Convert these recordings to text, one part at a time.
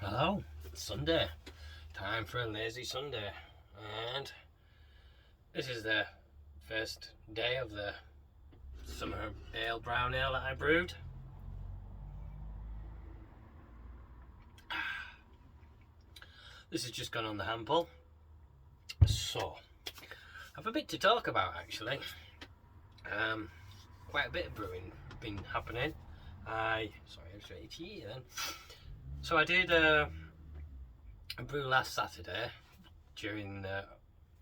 Hello, it's Sunday. Time for a lazy Sunday. And this is the first day of the summer ale brown ale that I brewed. This has just gone on the hand pull. So, I have a bit to talk about actually. Quite a bit of brewing been happening. I was ready to eat then. So I did a brew last Saturday during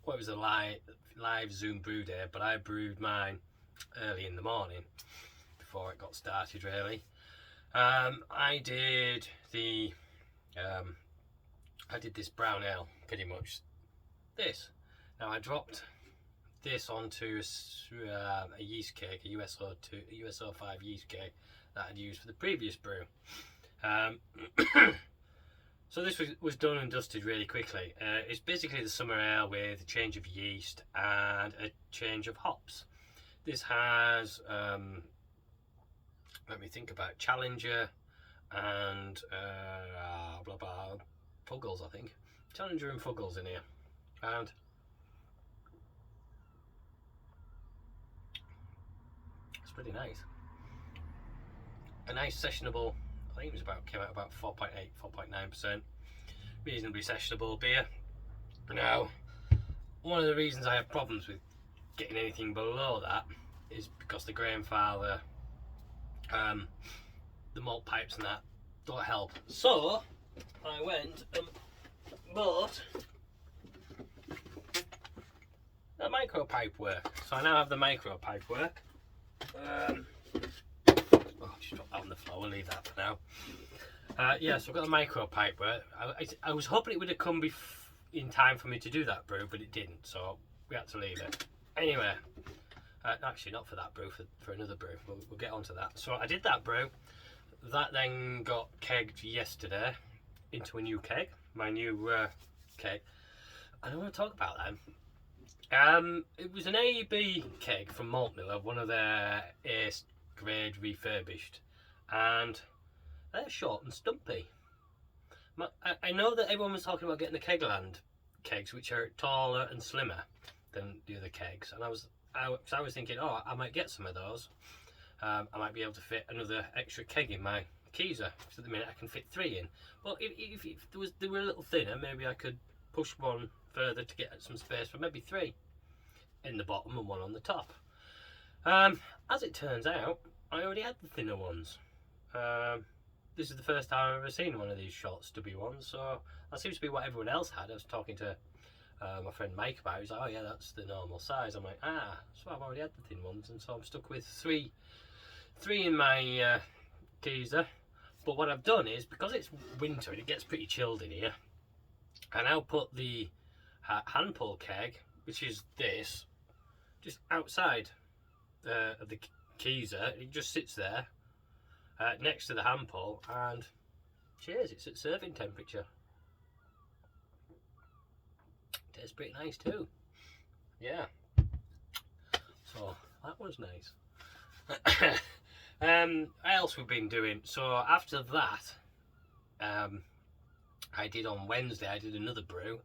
what was a live Zoom brew day, but I brewed mine early in the morning before it got started really. I did this brown ale, pretty much this. Now I dropped this onto a yeast cake, a USO5 yeast cake that I'd used for the previous brew. So this was done and dusted really quickly. It's basically the summer ale with a change of yeast and a change of hops. This has, let me think about it, Challenger and Fuggles, I think. Challenger and Fuggles in here. And it's pretty nice. A nice sessionable, I think it came out about 4.8, 4.9%. Reasonably sessionable beer. Now, one of the reasons I have problems with getting anything below that is because the grain father, the malt pipes and that don't help. So, I went and bought a micro pipe work. So I now have the micro pipe work. Just drop that on the floor, we'll leave that for now. Yeah, so I've got the micro pipe work. I was hoping it would have come in time for me to do that brew, but it didn't, so we had to leave it. Anyway, actually not for that brew, for another brew. We'll get onto that. So I did that brew. That then got kegged yesterday into a new keg, my new keg. I don't want to talk about them. It was an A/B keg from Malt Miller, one of their A grade refurbished, and they're short and stumpy. I know that everyone was talking about getting the Kegland kegs, which are taller and slimmer than the other kegs, and I was thinking, oh, I might get some of those. I might be able to fit another extra keg in my Keezer, because at the minute I can fit 3 in. Well, if they were a little thinner, maybe I could push one further to get some space for maybe 3 in the bottom and 1 on the top. As it turns out, I already had the thinner ones. This is the first time I've ever seen one of these short stubby ones, so that seems to be what everyone else had. I was talking to my friend Mike about it. He's like, oh yeah, that's the normal size. I'm like, so I've already had the thin ones, and so I'm stuck with three in my Keezer. But what I've done is, because it's winter and it gets pretty chilled in here, I now put the hand pull keg, which is this, just outside of the Keezer. It just sits there next to the hand pull, and cheers, it's at serving temperature. Tastes pretty nice too. Yeah, so that was nice. What else we've been doing? So after that, I did on Wednesday, I did another brew,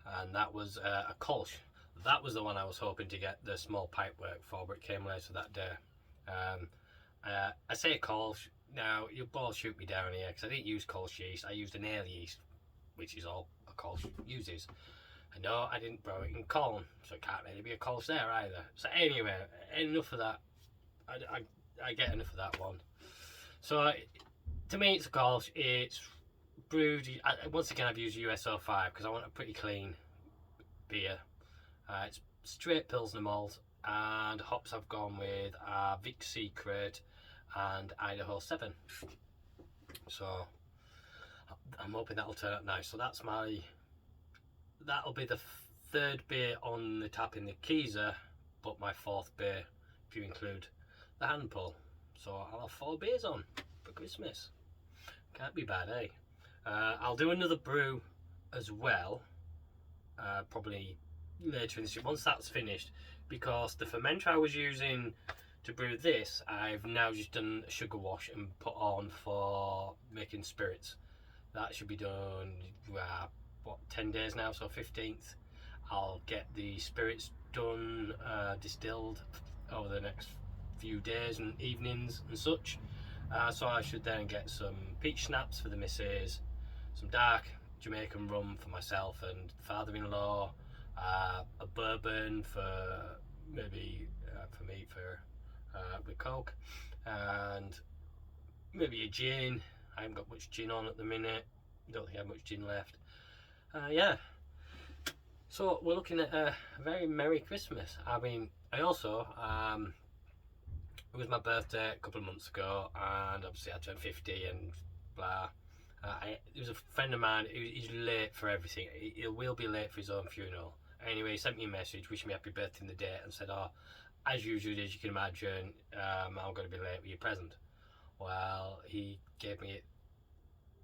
and that was a Kolsch. That was the one I was hoping to get the small pipe work for, but it came later that day. I say Kolsch, now you'll both shoot me down here, because I didn't use Kolsch yeast, I used an ale yeast, which is all a Kolsch uses. And no, I didn't brew it in Colne, so it can't really be a Kolsch there either. So anyway, enough of that. I get enough of that one. So to me it's a Kolsch, it's brewed, once again I've used USO5 because I want a pretty clean beer. It's straight Pilsner malt, and hops I've gone with are Vic Secret and Idaho 7. So I'm hoping that'll turn out nice. So that'll be the 3rd beer on the tap in the Keezer, but my 4th beer if you include the hand pull. So I'll have 4 beers on for Christmas. Can't be bad, eh? I'll do another brew as well, probably later in this year, once that's finished, because the fermenter I was using to brew this, I've now just done a sugar wash and put on for making spirits. That should be done, 10 days now, so 15th. I'll get the spirits done, distilled over the next few days and evenings and such. So I should then get some peach schnapps for the missus, some dark Jamaican rum for myself and father-in-law, a bourbon for maybe for me with Coke, and maybe a gin. I haven't got much gin on at the minute. Don't think I have much gin left. Yeah. So we're looking at a very Merry Christmas. I mean, I also it was my birthday a couple of months ago, and obviously I turned 50 and blah. There was a friend of mine he's late for everything. He will be late for his own funeral. Anyway, he sent me a message wishing me happy birthday in the day and said, "Oh, as usual, as you can imagine, I'm going to be late with your present." Well, he gave me it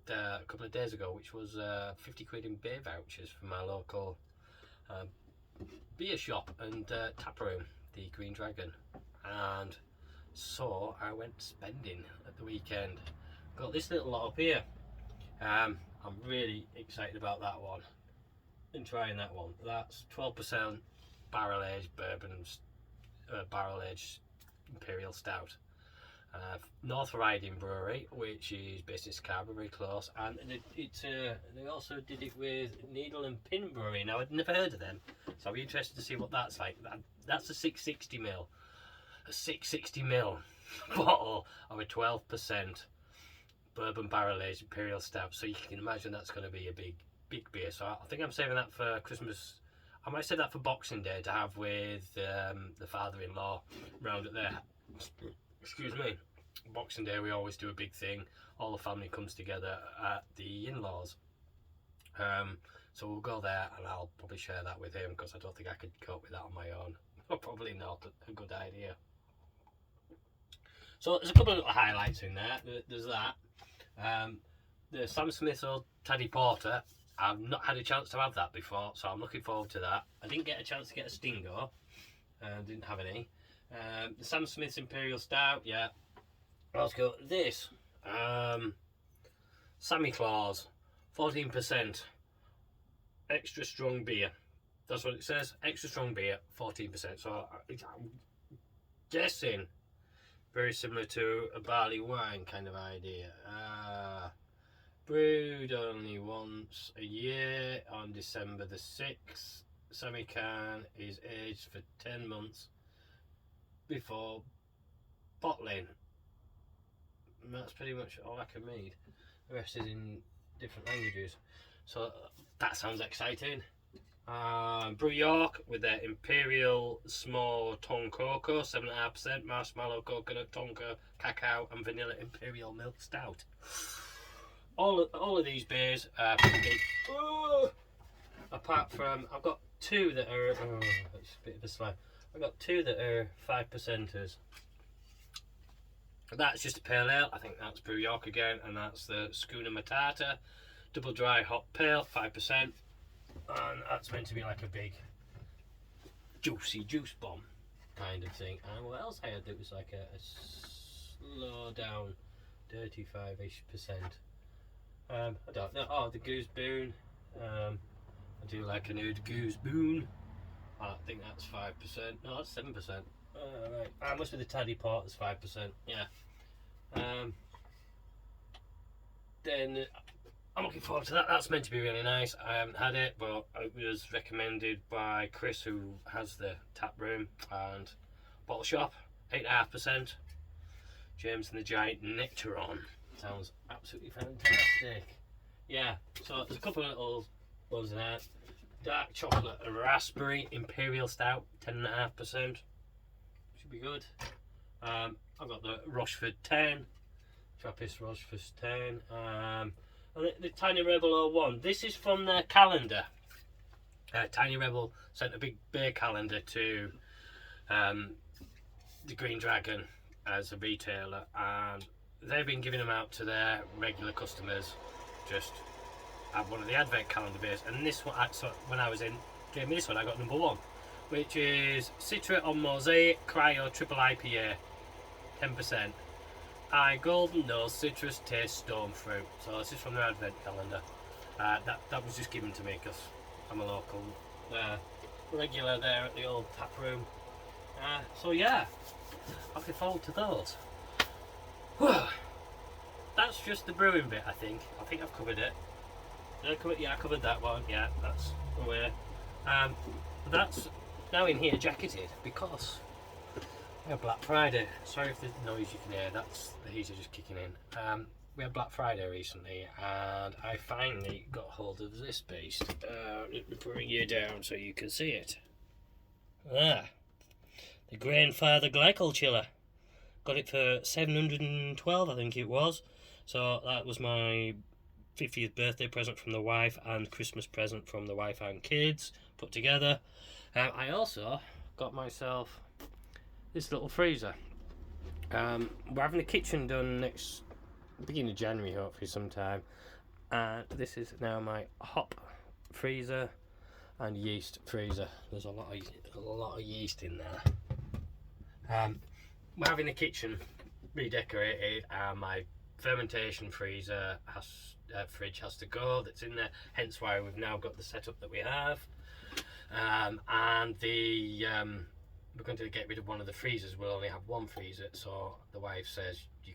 a couple of days ago, which was 50 quid in beer vouchers from my local beer shop and tap room, the Green Dragon. And so I went spending at the weekend. Got this little lot up here. I'm really excited about that one and trying that one. That's 12% barrel aged bourbon, barrel aged imperial stout. North Riding Brewery, which is based in Scarborough, very close, and they also did it with Needle and Pin Brewery. Now I'd never heard of them, so I'll be interested to see what that's like. That's a 660ml, bottle of a 12% bourbon barrel aged imperial stout. So you can imagine that's going to be a big beer. So I think I'm saving that for Christmas. I might save that for Boxing Day to have with the father-in-law round at there. Excuse me. Boxing Day we always do a big thing. All the family comes together at the in-laws. So we'll go there and I'll probably share that with him because I don't think I could cope with that on my own. Probably not a good idea. So there's a couple of little highlights in there. There's that. The Sam Smith Old Taddy Porter. I've not had a chance to have that before, so I'm looking forward to that. I didn't get a chance to get a Stingo. Didn't have any. The Sam Smith's Imperial Stout, yeah. Let's go. This Sammy Claus, 14%, extra strong beer. That's what it says. Extra strong beer, 14%. So I'm guessing very similar to a barley wine kind of idea. Brewed only once a year on December the 6th. Sammy can is aged for 10 months before bottling. And that's pretty much all I can read. The rest is in different languages. So that sounds exciting. Brew York with their Imperial Small Tongue Cocoa, 7.5%, marshmallow, coconut, tonka, cacao, and vanilla Imperial Milk Stout. All of these beers are pretty big. Apart from, I've got two that are. That's a bit of a slide. I've got two that are 5%ers. That's just a pale ale. I think that's Brew York again, and that's the Schooner Matata, double dry hop pale, 5%, and that's meant to be like a big juicy juice bomb kind of thing. And what else I had that was like a slow down, dirty 5-ish%. I don't know. Oh, the Goose Boon. I do like an old Goose Boon. I think that's 5%. No, that's 7%. Right. That must be the Taddy Port. That's 5%. Yeah. Then I'm looking forward to that. That's meant to be really nice. I haven't had it, but it was recommended by Chris, who has the tap room and bottle shop. 8.5%. James and the Giant Nectaron. Sounds absolutely fantastic. Yeah. So there's a couple of little ones in there. Dark chocolate and raspberry imperial stout, 10.5%. Should be good. I've got the Rochefort 10, Trappist Rochefort 10, and the Tiny Rebel 01. This is from their calendar. Tiny Rebel sent a big beer calendar to the Green Dragon as a retailer, and they've been giving them out to their regular customers. Just have one of the advent calendar beers, and this one, when I was in, gave me this one. I got number 1, which is Citra on Mosaic Cryo Triple IPA, 10%. Golden Nose Citrus Taste Stone Fruit. So this is from their advent calendar. That was just given to me because I'm a local regular there at the old tap room. So yeah, looking forward to those. That's just the brewing bit, I think. I think I've covered it. Did I cover it? Yeah, I covered that one. Yeah, that's away. That's now in here jacketed because we had Black Friday. Sorry if the noise you can hear, that's the heater just kicking in. We had Black Friday recently and I finally got hold of this beast. Let me bring you down so you can see it. The Grandfather Glycol Chiller. Got it for $712, I think it was. So that was my 50th birthday present from the wife and Christmas present from the wife and kids put together. I also got myself this little freezer. We're having the kitchen done next beginning of January, hopefully sometime. And this is now my hop freezer and yeast freezer. There's a lot of yeast in there. We're having the kitchen redecorated, and my fermentation freezer fridge has to go. That's in there. Hence why we've now got the setup that we have. And we're going to get rid of one of the freezers. We'll only have one freezer, so the wife says you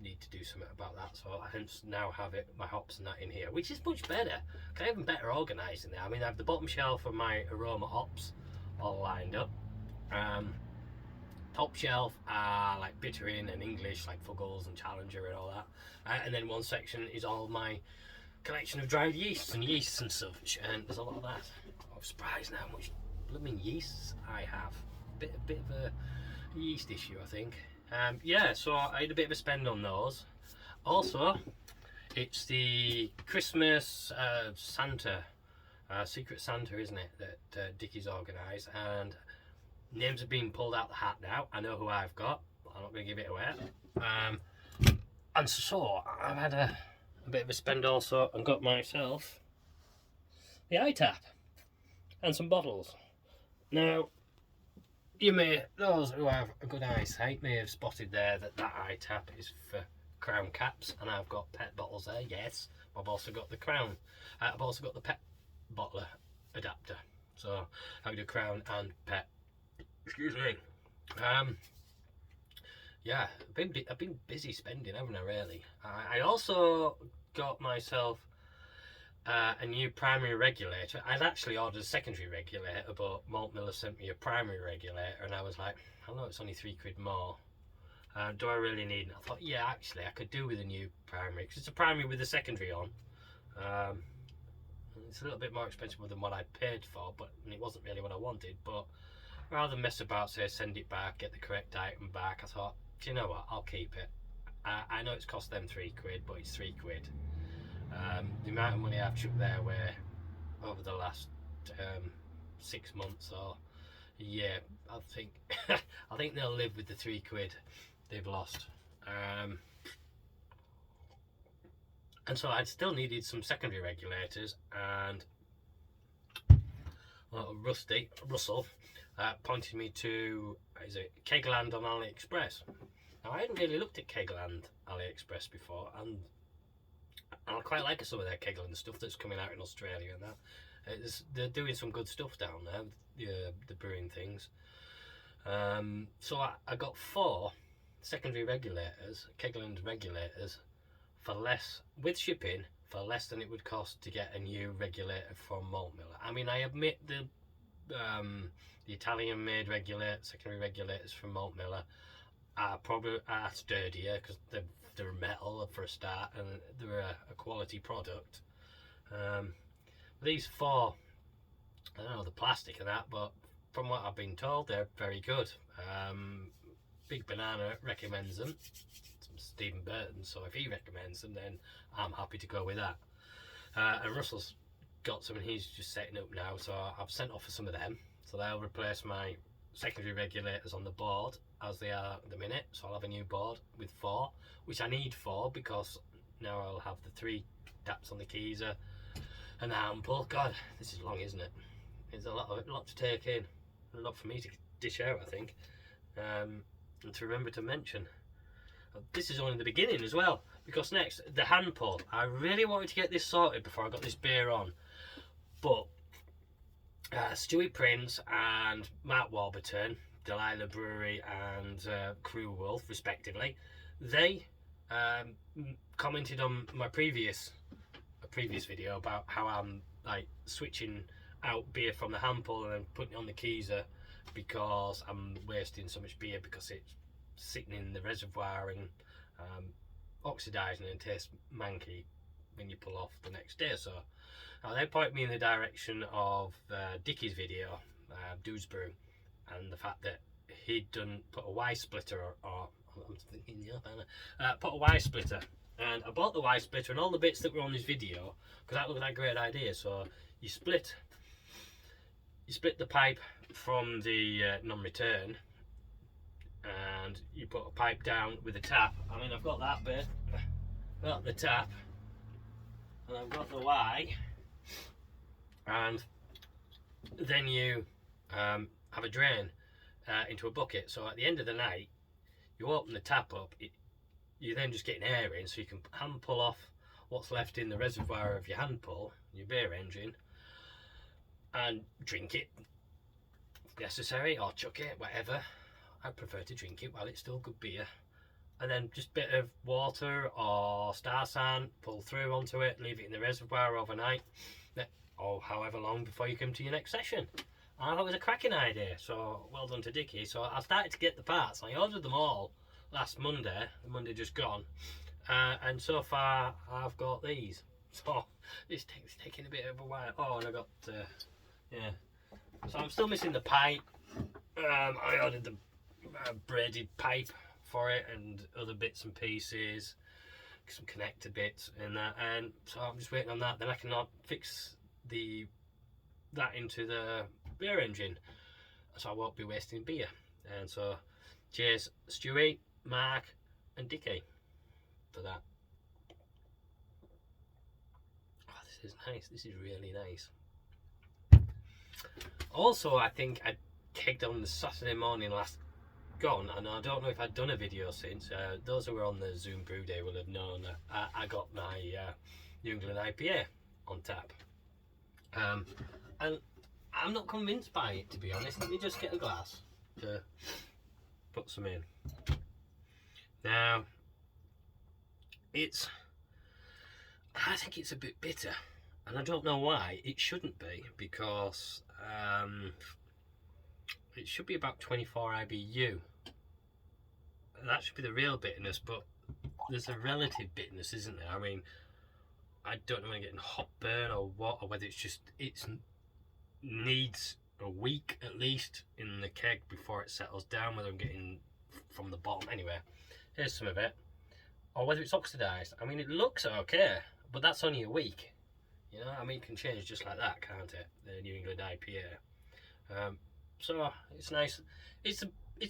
need to do something about that. So I hence now have my hops and that in here, which is much better. I'm even better organised in there. I mean, I have the bottom shelf of my aroma hops all lined up. Top shelf are like bittering and English, like Fuggles and Challenger and all that. And then one section is all my collection of dried yeasts and such. And there's a lot of that. I'm surprised now how much blooming yeasts I have. Bit of a yeast issue, I think. Yeah, so I had a bit of a spend on those. Also, it's the Christmas Santa, Secret Santa, isn't it, that Dickie's organised, and names have been pulled out the hat now. I know who I've got. I'm not going to give it away. And so I've had a bit of a spend also and got myself the iTap and some bottles. Now, those who have a good eyesight may have spotted there that iTap is for Crown caps, and I've got pet bottles there. Yes, I've also got the Crown. I've also got the pet bottler adapter. So I do Crown and pet. Excuse me. Yeah, I've been busy spending, haven't I? Really. I also got myself a new primary regulator. I'd actually ordered a secondary regulator, but Malt Miller sent me a primary regulator, and I was like, I know it's only £3 more. Do I really need it? I thought, yeah, actually, I could do with a new primary, because it's a primary with a secondary on. It's a little bit more expensive than what I paid for, but it wasn't really what I wanted. But rather than mess about, say, send it back, get the correct item back, I thought, do you know what? I'll keep it. I know it's cost them £3, but it's £3. The amount of money I've chucked their way over the last 6 months or a year, I think I think they'll live with the £3 they've lost. And so I'd still needed some secondary regulators, and Russell pointed me to, is it Kegland on AliExpress. Now, I hadn't really looked at Kegland AliExpress before, and I quite like some of their Kegland stuff that's coming out in Australia and that. They're doing some good stuff down there, the brewing things. So I got 4 secondary regulators, Kegland regulators, for less, with shipping, for less than it would cost to get a new regulator from Malt Miller. I mean, I admit the Italian-made secondary regulators from Malt Miller are probably sturdier because they're metal for a start, and they're a quality product. These 4, I don't know the plastic and that, but from what I've been told, they're very good. Big Banana recommends them, Stephen Burton, so if he recommends them, then I'm happy to go with that. And Russell's got some, and he's just setting up now, so I've sent off for some of them, so they'll replace my secondary regulators on the board as they are at the minute. So I'll have a new board with 4, which I need 4 because now I'll have the 3 taps on the Keezer and the hand pull. God, this is long, isn't it? It's a lot to take in, a lot for me to dish out, I think, and to remember to mention. This is only the beginning as well, because next, the hand pull. I really wanted to get this sorted before I got this beer on, but Stewie Prince and Mark Warburton, Delilah Brewery and Crew Wolf, respectively, they commented on my previous video about how I'm like switching out beer from the hand pull and then putting it on the keezer because I'm wasting so much beer because it's sitting in the reservoir and oxidising and tastes manky when you pull off the next day. So they point me in the direction of Dickie's video, Dude's Brew, and the fact that he'd put a Y splitter or I'm thinking put a Y splitter, and I bought the Y splitter and all the bits that were on this video because that looked like a great idea. So you split the pipe from the non-return, and you put a pipe down with a tap. I mean, I've got that bit, got the tap, and I've got the Y, and then you have a drain into a bucket. So at the end of the night, you open the tap up, you then just get an air in, so you can hand pull off what's left in the reservoir of your hand pull, your beer engine, and drink it if necessary, or chuck it, whatever. I prefer to drink it while it's still good beer. And then just a bit of water or Star San, pull through onto it, leave it in the reservoir overnight, or however long before you come to your next session. I thought it was a cracking idea, so well done to Dickie. So I started to get the parts. I ordered them all last Monday, the Monday just gone, and so far I've got these. So it's taking a bit of a while. Oh, and I got, yeah. So I'm still missing the pipe. I ordered the braided pipe for it and other bits and pieces, some connector bits and that, and so I'm just waiting on that. Then I can fix that into the beer engine, so I won't be wasting beer. And so cheers Stewie, Mark and Dickie for that. Oh, this is nice. This is really nice. Also, I think I kegged on the Saturday morning last gone, and I don't know if I'd done a video since. Those who were on the Zoom brew day will have known that I got my New England IPA on tap, and I'm not convinced by it, to be honest. Let me just get a glass to put some in. Now, I think it's a bit bitter, and I don't know why. It shouldn't be, because it should be about 24 IBU. That should be the real bitterness, but there's a relative bitterness, isn't there? I mean, I don't know if I'm getting hot burn or what, or whether it needs a week at least in the keg before it settles down, whether I'm getting from the bottom. Anyway, here's some of it. Or whether it's oxidised. I mean, it looks okay, but that's only a week. You know, I mean, it can change just like that, can't it? The New England IPA. So it's nice. It's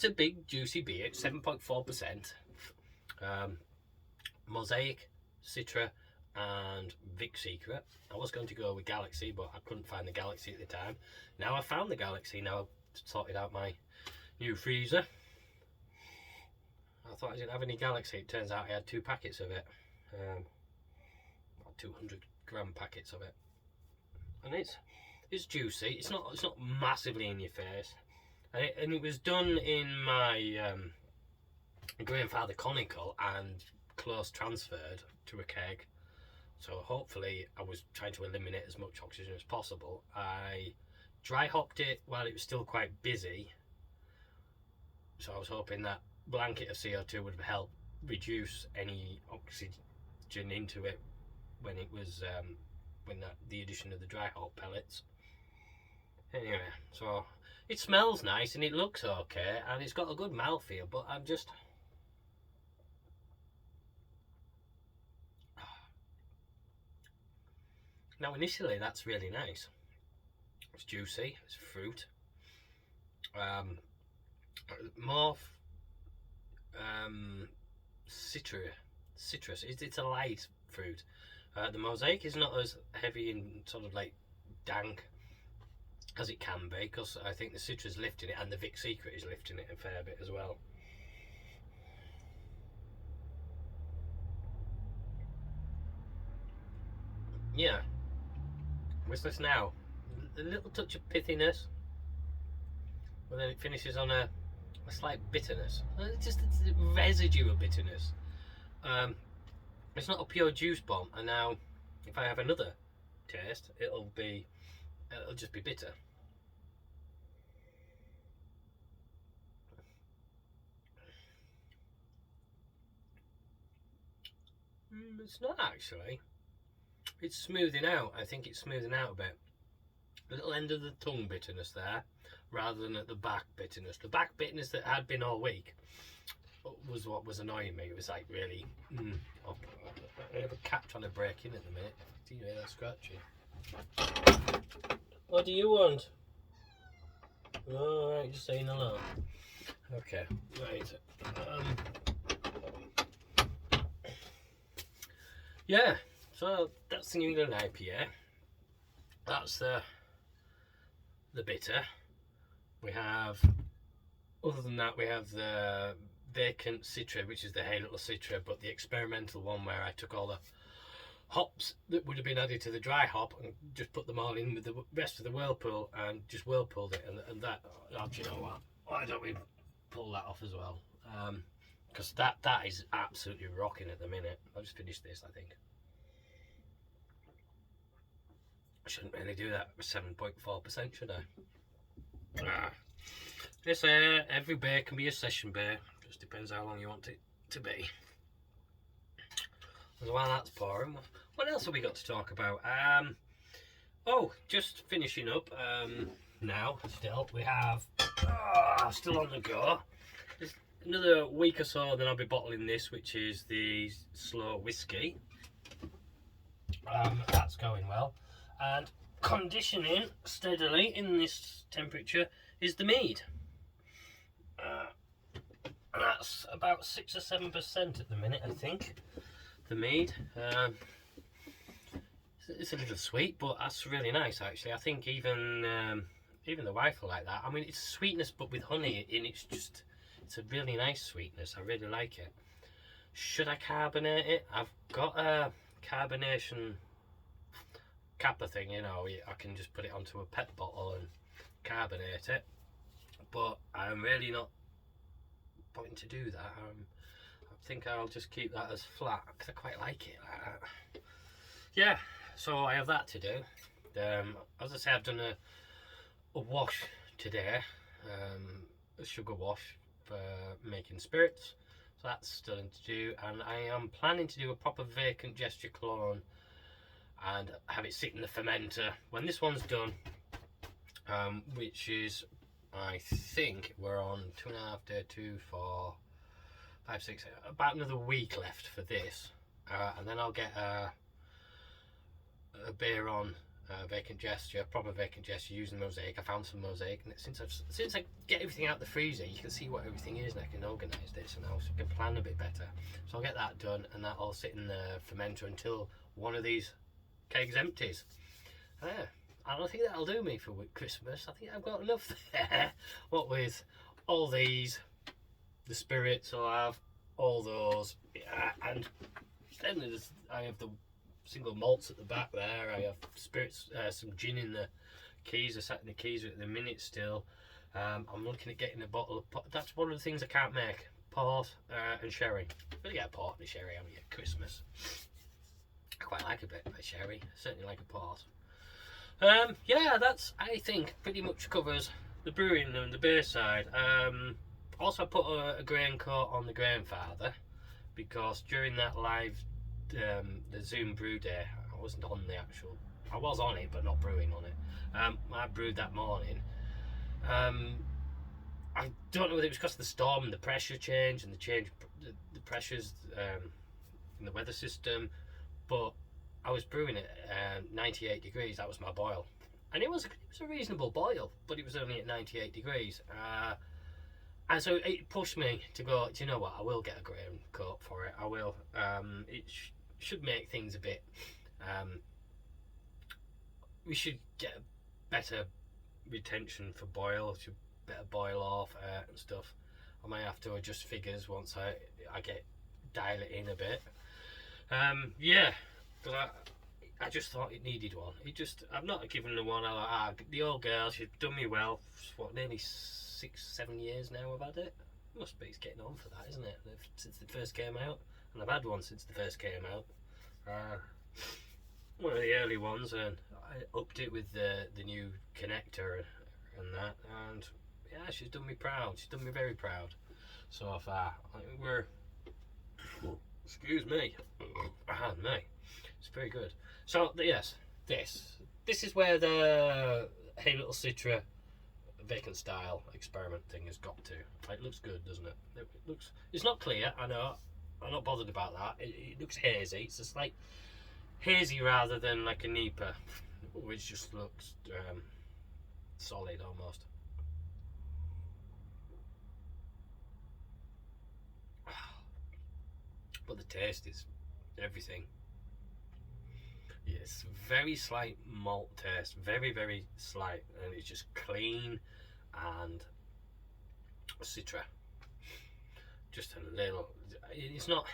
a big juicy beer. It's 7.4%. Mosaic, Citra, and Vic Secret. I was going to go with Galaxy, but I couldn't find the Galaxy at the time. Now I've found the Galaxy. Now I've sorted out my new freezer. I thought I didn't have any Galaxy. It turns out I had 2 packets of it. 200-gram packets of it. And it's juicy. It's not massively in your face. And it was done in my grandfather conical and close transferred to a keg. So hopefully I was trying to eliminate as much oxygen as possible. I dry hopped it while it was still quite busy. So I was hoping that blanket of CO2 would help reduce any oxygen into it when it was the addition of the dry hop pellets. Anyway, so it smells nice and it looks okay and it's got a good mouthfeel, but I'm just... Now initially that's really nice. It's juicy, it's fruit. More citrus. It's a light fruit. The Mosaic is not as heavy and sort of like dank as it can be, because I think the Citra's lifting it, and the Vic Secret is lifting it a fair bit as well. yeah, whistles now. A little touch of pithiness, but then it finishes on a slight bitterness. Just a residue of bitterness. Um, it's not a pure juice bomb. And now, if I have another taste, it'll just be bitter. It's not actually. It's smoothing out. I think it's smoothing out a bit. A little end of the tongue bitterness there, rather than at the back bitterness. The back bitterness that had been all week was what was annoying me. It was like really. Oh, I have a cat trying to break in at the minute. Do you hear that scratching? What do you want? Alright, just saying hello. Okay, right. Yeah, so that's the New England IPA. That's the bitter. We have, other than that, we have the vacant Citra, which is the Hey Little Citra, but the experimental one where I took all the hops that would have been added to the dry hop and just put them all in with the rest of the whirlpool and just whirlpooled it, and that, oh, do you know what? Why don't we pull that off as well? Because that is absolutely rocking at the minute. I'll just finish this, I think. I shouldn't really do that with 7.4%, should I? This every beer can be a session beer. Just depends how long you want it to be. And while that's pouring, what else have we got to talk about? Oh, just finishing up now. Still, we have still on the go. There's another week or so, then I'll be bottling this, which is the slow whiskey. That's going well. And conditioning steadily in this temperature is the mead. That's about 6 or 7% at the minute, I think. The mead. It's a little sweet, but that's really nice actually. I think even the wife will like that. I mean, it's sweetness, but with honey in. It's a really nice sweetness. I really like it. Should I carbonate it? I've got a carbonation capper thing, you know. I can just put it onto a pet bottle and carbonate it, but I'm really not wanting to do that. I think I'll just keep that as flat because I quite like it like that. Yeah, so I have that to do. As I say, I've done a wash today, a sugar wash for making spirits, so that's still in to do, and I am planning to do a proper vacant gesture clone and have it sit in the fermenter when this one's done, which is, I think we're on 2.5 day, 2, 4, 5, 6, about another week left for this, and then I'll get a beer on vacant gesture, proper vacant gesture using mosaic. I found some mosaic, and since I get everything out the freezer, you can see what everything is, and I can organise this now, so I can plan a bit better. So I'll get that done, and that'll sit in the fermenter until one of these kegs empties. I don't think that'll do me for Christmas. I think I've got enough there. What with all these, the spirits, I'll have all those, and then I have the single malts at the back there. I have spirits, some gin in the keys. I sat in the keys at the minute still. I'm looking at getting a bottle of port. That's one of the things I can't make. Port and sherry. I'm gonna get a port and a sherry having at Christmas. I quite like a bit of sherry. I certainly like a port. Yeah, that's, I think, pretty much covers the brewing and the beer side. Also, I put a grain coat on the Grainfather because during that live, the Zoom brew day, I wasn't on the actual. I was on it, but not brewing on it. I brewed that morning. I don't know whether it was because of the storm and the pressure change and the pressures in the weather system, but I was brewing it at 98 degrees. That was my boil, and it was a reasonable boil, but it was only at 98 degrees. And so it pushed me to go, do you know what, I will get a grain coat for it. I will. It should make things a bit. We should get a better retention for boil. Should better boil off and stuff. I might have to adjust figures once I dial it in a bit. Yeah, because I just thought it needed one. I've not given the one. The old girl, she's done me well. What, nearly 6, 7 years now I've had it. Must be, it's getting on for that, isn't it? Since it first came out, and I've had one since the first came out. One of the early ones, and I upped it with the new connector and that, and yeah, she's done me proud. She's done me very proud so far. I think we're, excuse me, it's very good. So yes, this is where the Hey Little Citra vacant style experiment thing has got to. It looks good, doesn't it? It looks. It's not clear. I know. I'm not bothered about that. It looks hazy. It's just like hazy rather than like a Nipa, which just looks solid almost. But the taste is everything. It's very slight malt taste, very slight, and it's just clean and citra. Just a little. It's not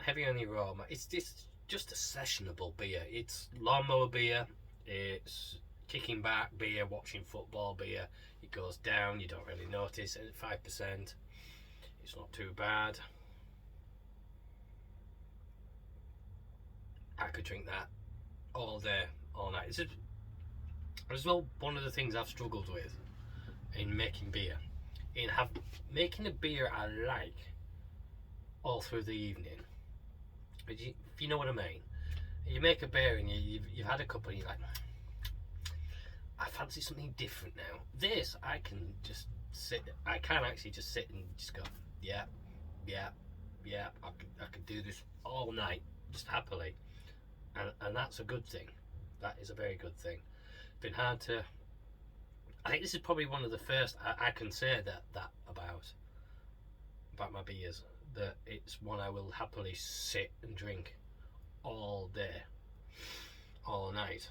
heavy on the aroma. It's just a sessionable beer. It's lawnmower beer. It's kicking back beer, watching football beer. It goes down. You don't really notice. And at 5%, it's not too bad. I could drink that all day, all night. It's as well one of the things I've struggled with in making beer. Making a beer I like all through the evening. If you know what I mean. You make a beer and you've had a couple and you're like, I fancy something different now. This, I can actually just sit and just go, yeah, I could do this all night, just happily. And that's a good thing. That is a very good thing. It's been hard to. I think this is probably one of the first I can say that about my beers. That it's one I will happily sit and drink all day, all night,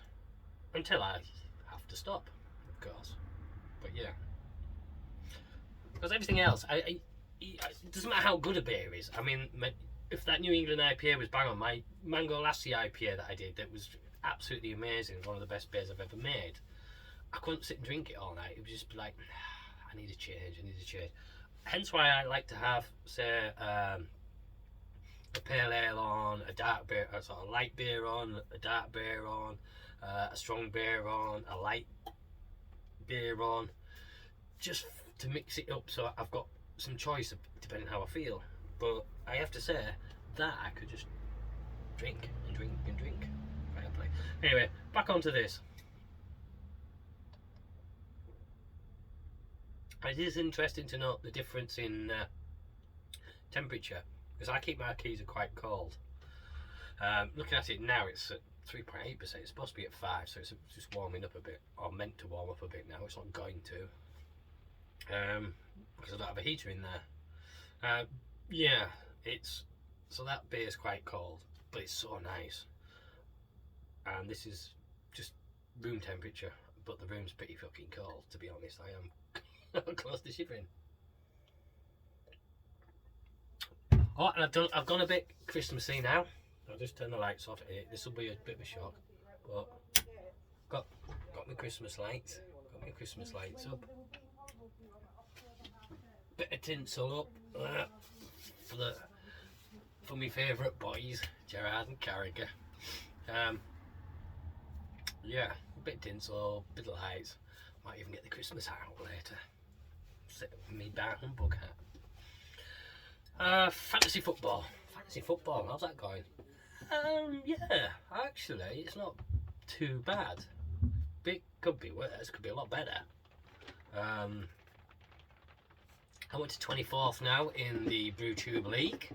until I have to stop, of course. But yeah, because everything else, it doesn't matter how good a beer is. I mean, if that New England IPA was bang on, my Mango Lassie IPA that I did, that was absolutely amazing, one of the best beers I've ever made. I couldn't sit and drink it all night. It would just be like, I need a change. Hence why I like to have, say, a pale ale on, a dark beer, a sort of light beer on, a dark beer on, a strong beer on, a light beer on, just to mix it up so I've got some choice depending how I feel. But I have to say that I could just drink and drink and drink. Anyway, back onto this. It is interesting to note the difference in temperature, because I keep my keys quite cold. Looking at it now, it's at 3.8%. It's supposed to be at 5, so it's just warming up a bit, or meant to warm up a bit now. It's not going to, because I don't have a heater in there. Yeah, so that beer's quite cold, but it's so nice. And this is just room temperature, but the room's pretty fucking cold, to be honest. I am close to shivering. Oh, and I've gone a bit Christmassy now. I'll just turn the lights off. This will be a bit of a shock, but got my Christmas lights. Got my Christmas lights up. Bit of tinsel up for my favourite boys, Gerard and Carragher. Yeah, a bit of tinsel, a bit of lights. Might even get the Christmas hat out later. Sit with me bar humbug hat. Fantasy football, how's that going? Yeah, actually, it's not too bad. Could be worse, could be a lot better. I went to 24th now in the BrewTube League,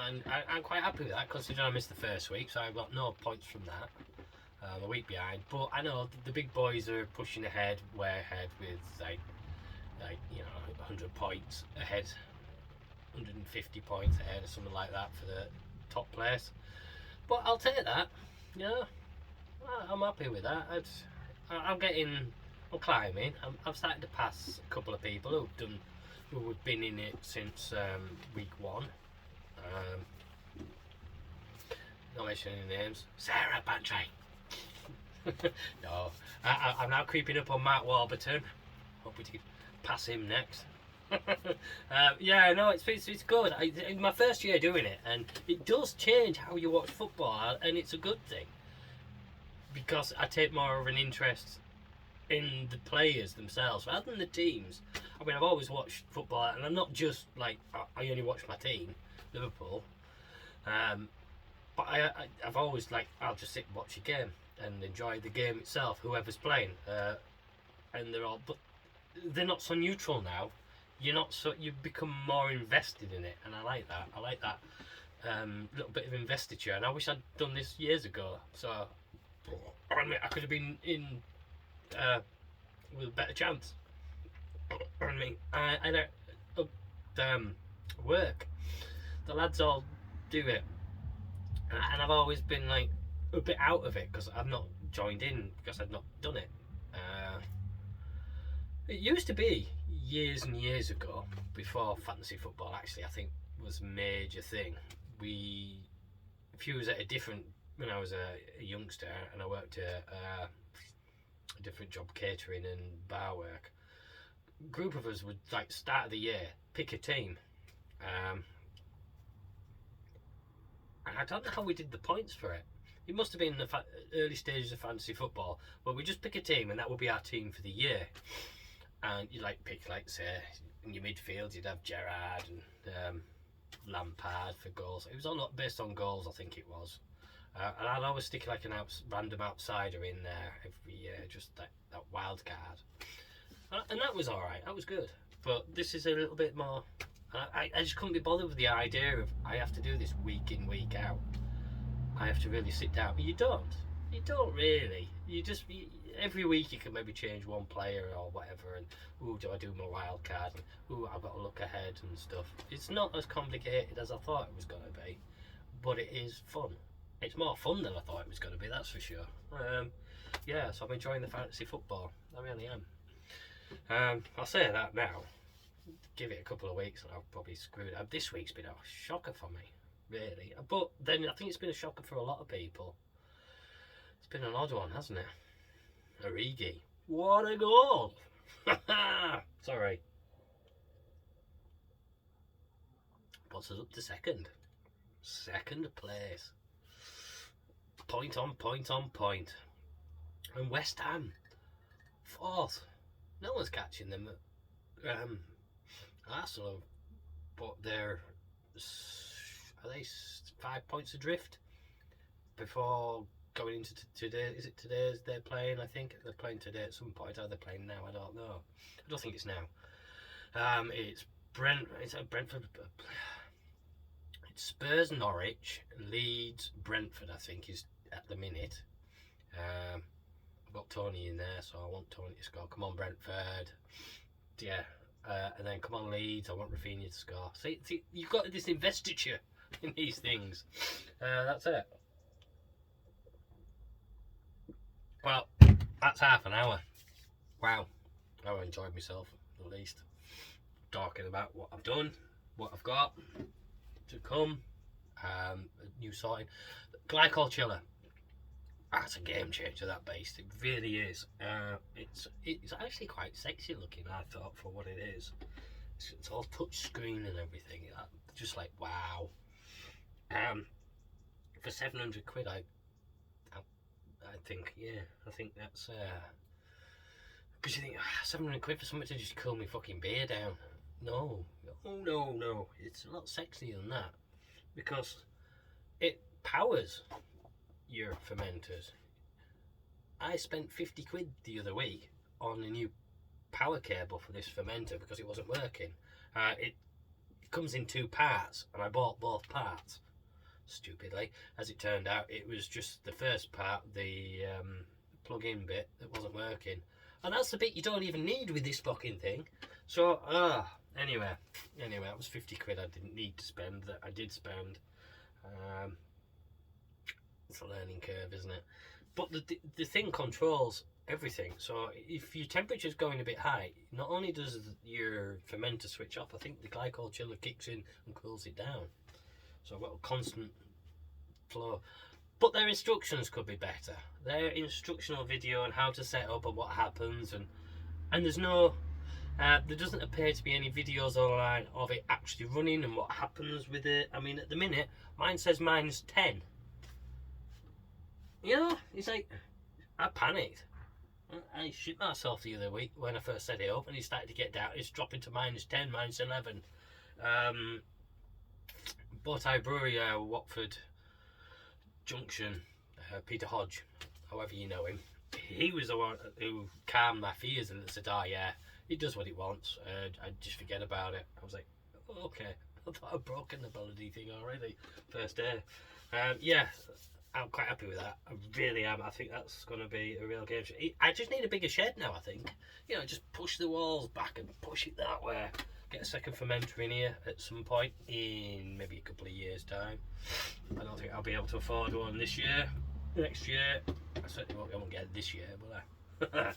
and I'm quite happy with that, considering I missed the first week, so I've got no points from that. A week behind, but I know the big boys are pushing ahead, way ahead, with like 100 points ahead, 150 points ahead, or something like that for the top place. But I'll take that. I'm happy with that. I'm climbing. I'm starting to pass a couple of people who have been in it since week 1. not mentioning any names. Sarah Bantry. No, I'm now creeping up on Matt Warburton. Hoping to pass him next. Yeah, no, it's good. In my first year doing it, and it does change how you watch football, and it's a good thing because I take more of an interest in the players themselves rather than the teams. I mean, I've always watched football, and I'm not just like I only watch my team, Liverpool. But I've always like I'll just sit and watch a game and enjoy the game itself, whoever's playing, and but they're not so neutral now. You become more invested in it, and I like that. I like that little bit of investiture, and I wish I'd done this years ago. So I could have been in with a better chance. I mean, I don't work. The lads all do it, and I've always been like a bit out of it because I've not joined in because I've not done it. It used to be years and years ago, before fantasy football actually I think was a major thing. If you was at a different, when I was a youngster and I worked at a different job, catering and bar work, a group of us would like start of the year pick a team, and I don't know how we did the points for it. It must have been the early stages of fantasy football, but we just pick a team and that would be our team for the year. And you like pick, like, say, in your midfield you'd have Gerrard and Lampard for goals. It was all based on goals, I think it was. And I'd always stick like an random outsider in there every year, just that wild card. And that was alright, that was good. But this is a little bit more. I just couldn't be bothered with the idea of I have to do this week in, week out. I have to really sit down. But you don't. You don't really. Every week you can maybe change one player or whatever, and do I do my wild card? And I've got to look ahead and stuff. It's not as complicated as I thought it was going to be, but it is fun. It's more fun than I thought it was going to be, that's for sure. Yeah, so I'm enjoying the fantasy football. I really am. I'll say that now. Give it a couple of weeks and I'll probably screw it up. This week's been a shocker for me, really. But then I think it's been a shocker for a lot of people. It's been an odd one, hasn't it? Origi. What a goal! Sorry. Puts us up to second. Second place. Point on point on point. And West Ham, fourth. No one's catching them. Arsenal, but are they 5 points adrift before going into today? Is it today's they're playing? I think they're playing today at some point. Are they playing now? I don't know. I don't think it's now. It's Brentford. It's Spurs, Norwich, Leeds, Brentford. I think is at the minute. I've got Tony in there, so I want Tony to score. Come on, Brentford. Yeah. And then come on, Leeds. I want Rafinha to score. See, you've got this investiture in these things. That's it. Well, that's half an hour. Wow. I enjoyed myself, at least. Talking about what I've done, what I've got to come, new sorting. Glycol chiller. That's a game changer, that base. It really is. It's actually quite sexy looking, I thought, for what it is. It's all touch screen and everything. Just like, wow. For 700 quid, I think, yeah, I think that's, because you think, 700 quid for something to just cool my fucking beer down. No. It's a lot sexier than that. Because it powers your fermenters. I spent 50 quid the other week on a new power cable for this fermenter because it wasn't working. It comes in 2 parts, and I bought both parts. Stupidly, as it turned out, it was just the first part, the plug-in bit, that wasn't working, and that's the bit you don't even need with this fucking thing. So, anyway, that was 50 quid I didn't need to spend, that I did spend. It's a learning curve, isn't it? But the thing controls everything. So if your temperature's going a bit high, not only does your fermenter switch off, I think the glycol chiller kicks in and cools it down. So I've got a constant flow. But their instructions could be better. Their instructional video on how to set up and what happens, and there's no, there doesn't appear to be any videos online of it actually running and what happens with it. I mean, at the minute, mine says -10. You know, it's like, I panicked. I shit myself the other week when I first set it up, and it started to get down. It's dropping to -10, -11. Botai Brewery, Watford Junction, Peter Hodge, however you know him, he was the one who calmed my fears and said, "Oh yeah, it does what it wants. I just forget about it." I was like, oh, "Okay, I thought I'd broken the bloody thing already, first day." Yeah, I'm quite happy with that. I really am. I think that's going to be a real game. I just need a bigger shed now, I think. You know, just push the walls back and push it that way. Get a second fermenter in here at some point in maybe a couple of years' time. I don't think I'll be able to afford one this year. Next year, I certainly won't get it this year, but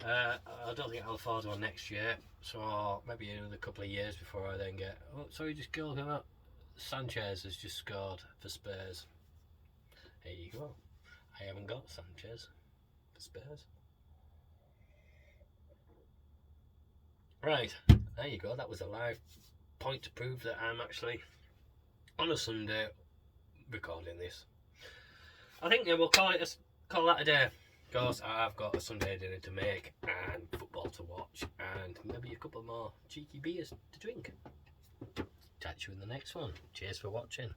I don't think I'll afford one next year. So maybe another couple of years before I then get. Oh, sorry, just go up. Sanchez has just scored for Spurs. There you go. I haven't got Sanchez for Spurs. Right, there you go. That was a live point to prove that I'm actually on a Sunday recording this. I think we'll call that a day, because I've got a Sunday dinner to make and football to watch and maybe a couple more cheeky beers to drink. Catch you in the next one. Cheers for watching.